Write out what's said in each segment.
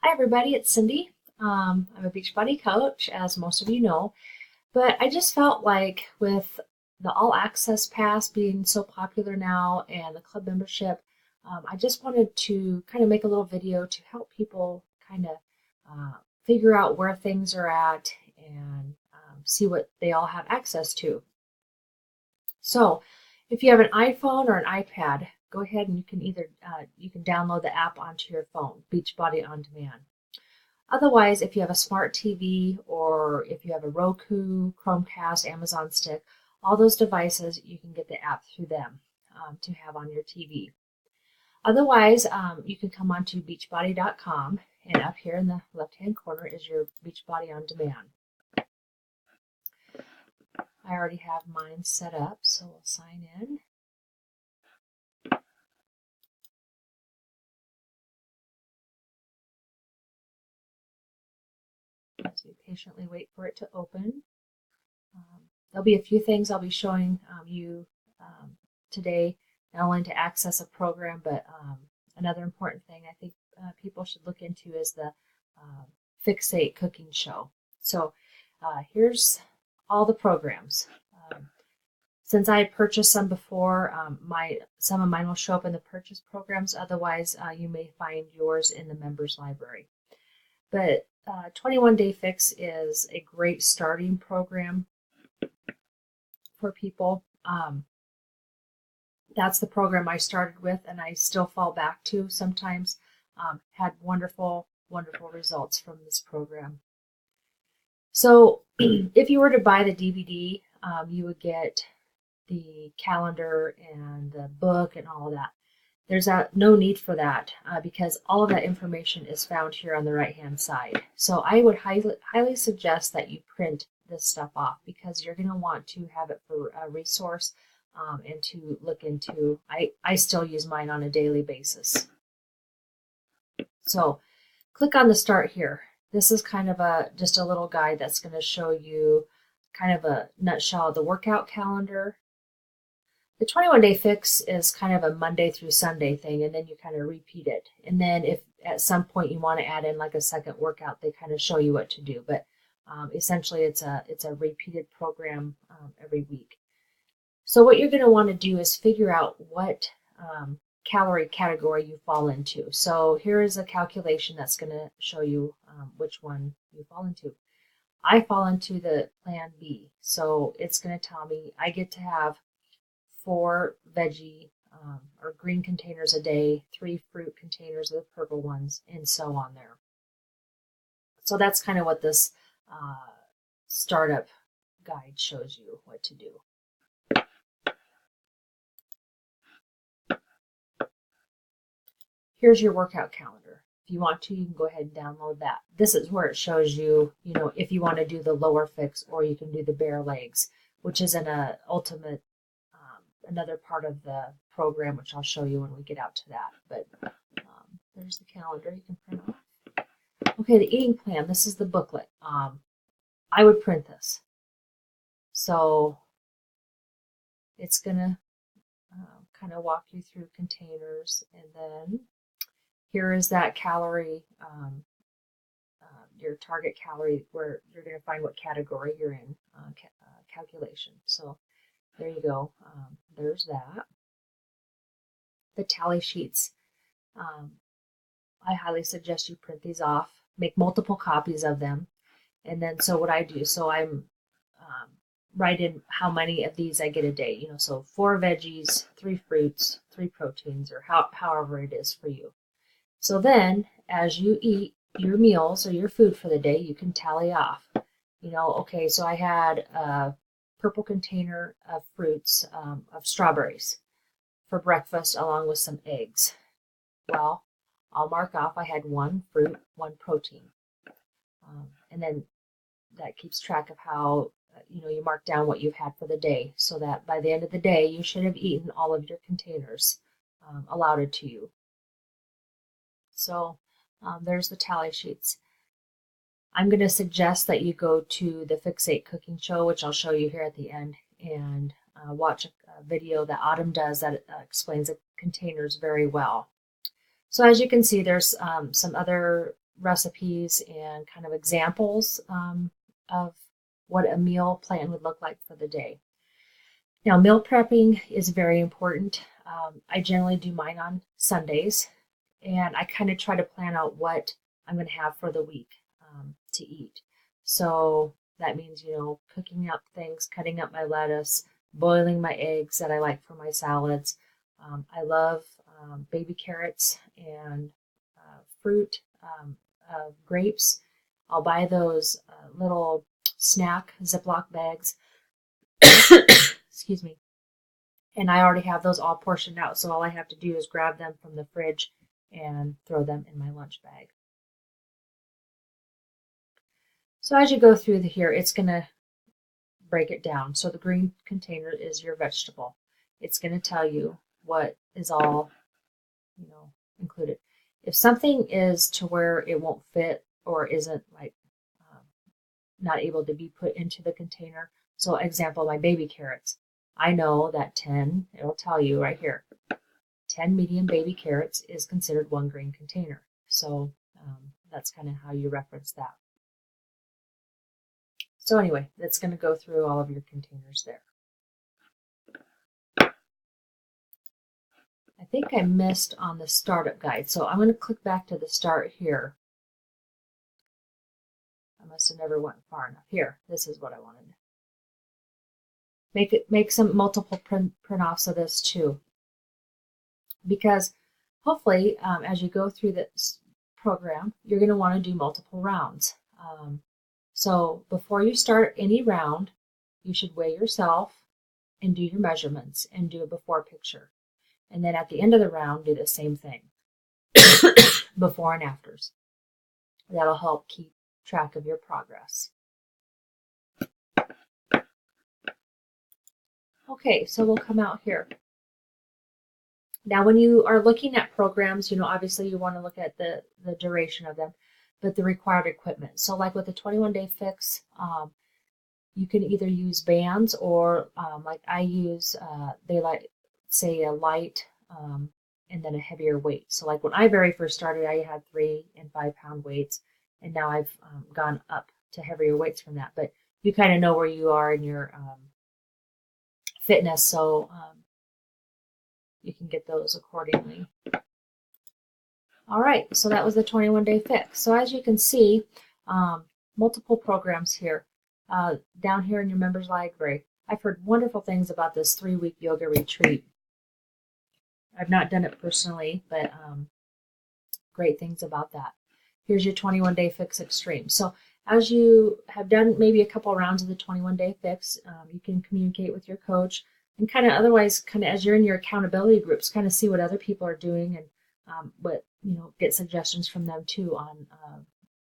Hi, everybody, it's Cindy. I'm a Beachbody coach, as most of you know, but I just felt like with the All Access Pass being so popular now and the club membership, I just wanted to kind of make a little video to help people kind of figure out where things are at and see what they all have access to. So, if you have an iPhone or an iPad, go ahead and you can download the app onto your phone, Beachbody On Demand. Otherwise, if you have a smart TV or if you have a Roku, Chromecast, Amazon Stick, all those devices, you can get the app through them to have on your TV. Otherwise, you can come onto beachbody.com, and up here in the left-hand corner is your Beachbody On Demand. I already have mine set up, so we'll sign in. As we patiently wait for it to open. There'll be a few things I'll be showing you today, not only to access a program, but another important thing I think people should look into is the Fixate cooking show. So here's all the programs. Since I had purchased some before, some of mine will show up in the purchase programs. Otherwise, you may find yours in the members library. But 21 Day Fix is a great starting program for people. That's the program I started with, and I still fall back to sometimes. Had wonderful, wonderful results from this program. So if you were to buy the DVD, you would get the calendar and the book and all of that. There's no need for that because all of that information is found here on the right-hand side. So I would highly suggest that you print this stuff off because you're going to want to have it for a resource and to look into. I still use mine on a daily basis. So click on the start here. This is kind of just a little guide that's going to show you kind of a nutshell of the workout calendar. The 21 Day Fix is kind of a Monday through Sunday thing, and then you kind of repeat it. And then if at some point you want to add in like a second workout, they kind of show you what to do. But essentially, it's a repeated program every week. So what you're going to want to do is figure out what calorie category you fall into. So here is a calculation that's going to show you which one you fall into. I fall into the Plan B, so it's going to tell me I get to have 4 veggie or green containers a day, 3 fruit containers, the purple ones, and so on there. So that's kind of what this startup guide shows you what to do. Here's your workout calendar. If you want to, you can go ahead and download that. This is where it shows you, if you want to do the lower fix or you can do the bare legs, which is an ultimate another part of the program, which I'll show you when we get out to that. But there's the calendar you can print off. Okay, the eating plan. This is the booklet. I would print this. So it's going to kind of walk you through containers. And then here is that calorie, your target calorie, where you're going to find what category you're in, calculation. So there you go. There's that. The tally sheets. I highly suggest you print these off. Make multiple copies of them. And then, so what I do, so I'm write in how many of these I get a day. So 4 veggies, 3 fruits, 3 proteins, or however it is for you. So then, as you eat your meals or your food for the day, you can tally off. Okay, so I had purple container of fruits, of strawberries for breakfast along with some eggs. Well, I'll mark off I had 1 fruit, 1 protein. And then that keeps track of how, you mark down what you've had for the day so that by the end of the day, you should have eaten all of your containers allotted to you. So there's the tally sheets. I'm going to suggest that you go to the Fixate cooking show, which I'll show you here at the end, and watch a video that Autumn does that explains the containers very well. So as you can see, there's some other recipes and kind of examples of what a meal plan would look like for the day. Now, meal prepping is very important. I generally do mine on Sundays, and I kind of try to plan out what I'm going to have for the week to eat. So that means, cooking up things, cutting up my lettuce, boiling my eggs that I like for my salads. I love baby carrots and fruit, grapes. I'll buy those little snack Ziploc bags. Excuse me. And I already have those all portioned out, so all I have to do is grab them from the fridge and throw them in my lunch bag. So as you go through here, it's going to break it down. So the green container is your vegetable. It's going to tell you what is all, included. If something is to where it won't fit or isn't not able to be put into the container, so example, my baby carrots, I know that 10, it'll tell you right here, 10 medium baby carrots is considered one green container. So that's kind of how you reference that. So anyway, that's going to go through all of your containers there. I think I missed on the startup guide, so I'm going to click back to the start here. I must have never went far enough. Here, this is what I wanted. Make some multiple print-offs of this too, because hopefully as you go through this program, you're going to want to do multiple rounds. So before you start any round, you should weigh yourself and do your measurements and do a before picture. And then at the end of the round, do the same thing, before and afters. That'll help keep track of your progress. Okay, so we'll come out here. Now, when you are looking at programs, obviously you want to look at the duration of them, but the required equipment. So like with the 21-day fix, you can either use bands or like I use, they like say a light and then a heavier weight. So like when I very first started, I had 3 and 5 pound weights, and now I've gone up to heavier weights from that. But you kind of know where you are in your fitness, so you can get those accordingly. All right, so that was the 21-day fix. So as you can see, multiple programs here. Down here in your members library, I've heard wonderful things about this 3-week yoga retreat. I've not done it personally, but great things about that. Here's your 21-day fix extreme. So as you have done maybe a couple rounds of the 21-day fix, you can communicate with your coach and kind of otherwise, as you're in your accountability groups, kind of see what other people are doing and get suggestions from them too on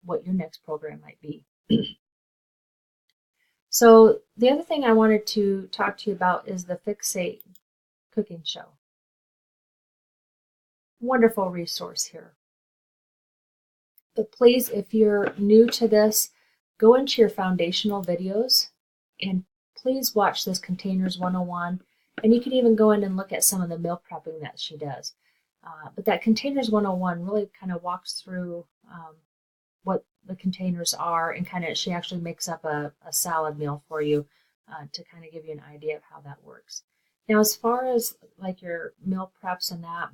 what your next program might be. So the other thing I wanted to talk to you about is the Fixate cooking show. Wonderful resource here. But please, if you're new to this, go into your foundational videos and please watch this Containers 101. And you can even go in and look at some of the meal prepping that she does. But that Containers 101 really kind of walks through what the containers are, and she actually makes up a salad meal for you to kind of give you an idea of how that works. Now, as far as like your meal preps and that,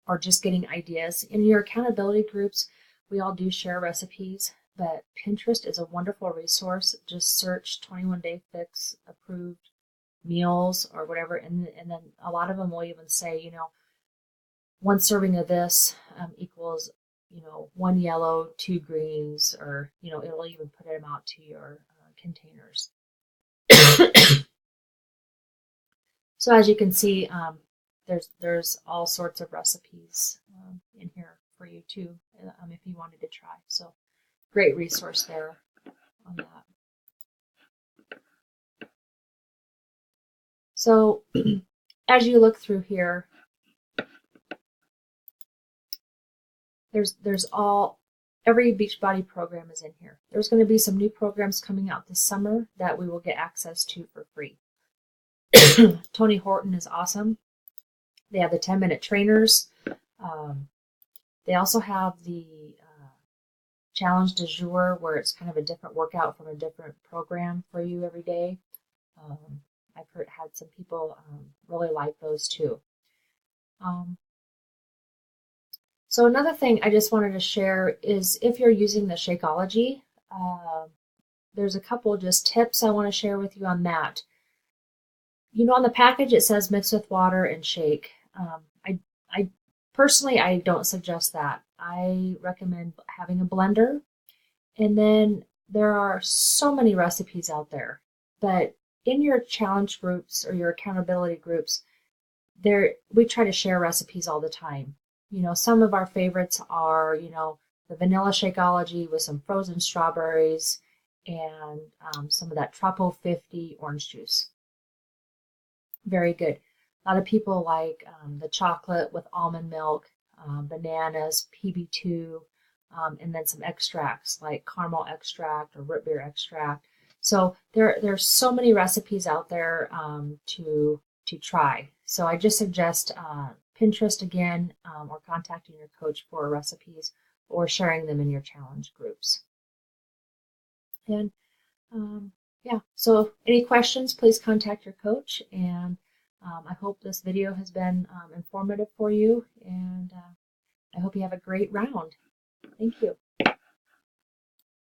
or just getting ideas, in your accountability groups, we all do share recipes, but Pinterest is a wonderful resource. Just search 21-day fix approved meals or whatever, and then a lot of them will even say, 1 serving of this equals 1 yellow, 2 greens, or it'll even put them out to your containers. So as you can see, there's all sorts of recipes in here for you too, if you wanted to try. So great resource there on that. So as you look through here, every Beachbody program is in here. There's going to be some new programs coming out this summer that we will get access to for free. Tony Horton is awesome. They have the 10-minute trainers. They also have the challenge du jour, where it's kind of a different workout from a different program for you every day. I've had some people really like those too. So another thing I just wanted to share is if you're using the Shakeology, there's a couple just tips I want to share with you on that. You know, on the package it says mix with water and shake. I personally, I don't suggest that. I recommend having a blender. And then there are so many recipes out there, but in your challenge groups or your accountability groups, we try to share recipes all the time. You know, some of our favorites are, you know, the vanilla Shakeology with some frozen strawberries and some of that Tropo 50 orange juice. Very good. A lot of people like the chocolate with almond milk, bananas, PB2, and then some extracts like caramel extract or root beer extract. So there's so many recipes out there to try. So I just suggest Pinterest again, or contacting your coach for recipes or sharing them in your challenge groups. And yeah, so any questions, please contact your coach. And I hope this video has been informative for you. And I hope you have a great round. Thank you.